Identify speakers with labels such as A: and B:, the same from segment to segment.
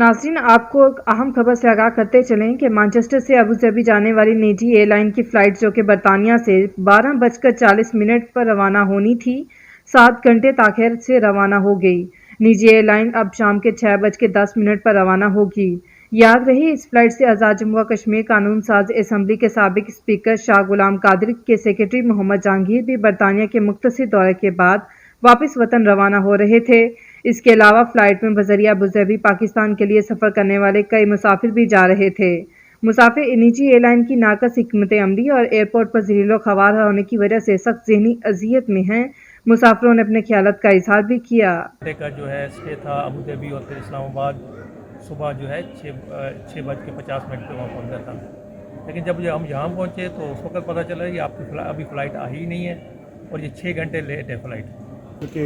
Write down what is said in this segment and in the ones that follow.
A: नाज़रीन, आपको एक अहम खबर से आगाह करते चलें कि मैनचेस्टर से अबू धाबी जाने वाली निजी एयरलाइन की फ़्लाइट जो कि बरतानिया से 12:40 पर रवाना होनी थी, 7 घंटे ताख़ीर से रवाना हो गई। निजी एयरलाइन अब शाम के 6:10 पर रवाना होगी। याद रहे, इस फ़्लाइट से आज़ाद जम्मू व कश्मीर कानून साज असम्बली के साबिक स्पीकर शाह गुलाम कादिर के सेक्रेटरी मोहम्मद जहांगीर भी बरतानिया के मुख्तसर दौरे के बाद वापस वतन रवाना हो रहे थे। इसके अलावा फ़्लाइट में बज़रिया अबू धाबी पाकिस्तान के लिए सफ़र करने वाले कई मुसाफिर भी जा रहे थे। मुसाफिर निजी एयरलाइन की नाकस हिकमत अमली और एयरपोर्ट पर ज़लीलो ख़वार होने की वजह से सख्त ज़हनी अज़ियत में हैं। मुसाफिरों ने अपने ख़यालात का इज़हार भी किया।
B: का जो है स्टे था अबू धाबी और फिर इस्लामाबाद। सुबह जो है 6:50 पे वहाँ पहुँचा था। लेकिन जब हम यहाँ पहुँचे तो उस वक्त पता चला कि आपकी अभी फ़्लाइट आ ही नहीं है और ये 6 घंटे लेट है फ़्लाइट।
C: क्योंकि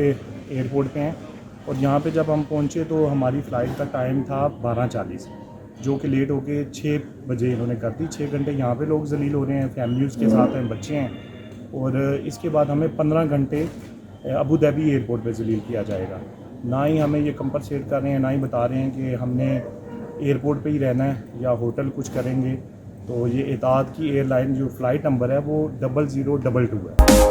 C: एयरपोर्ट पे हैं और यहाँ पे जब हम पहुँचे तो हमारी फ़्लाइट का टाइम था 12:40, जो कि लेट होके 6 बजे इन्होंने कर दी। 6 घंटे यहाँ पे लोग ज़लील हो रहे हैं, फैमिली उसके साथ हैं, बच्चे हैं। और इसके बाद हमें 15 घंटे अबू धाबी एयरपोर्ट पे ज़लील किया जाएगा। ना ही हमें ये कंपनसेट कर रहे हैं, ना ही बता रहे हैं कि हमने एयरपोर्ट पे ही रहना है या होटल कुछ करेंगे। तो ये इत्तेहाद की एयरलाइन जो फ़्लाइट नंबर है वो 0022 है।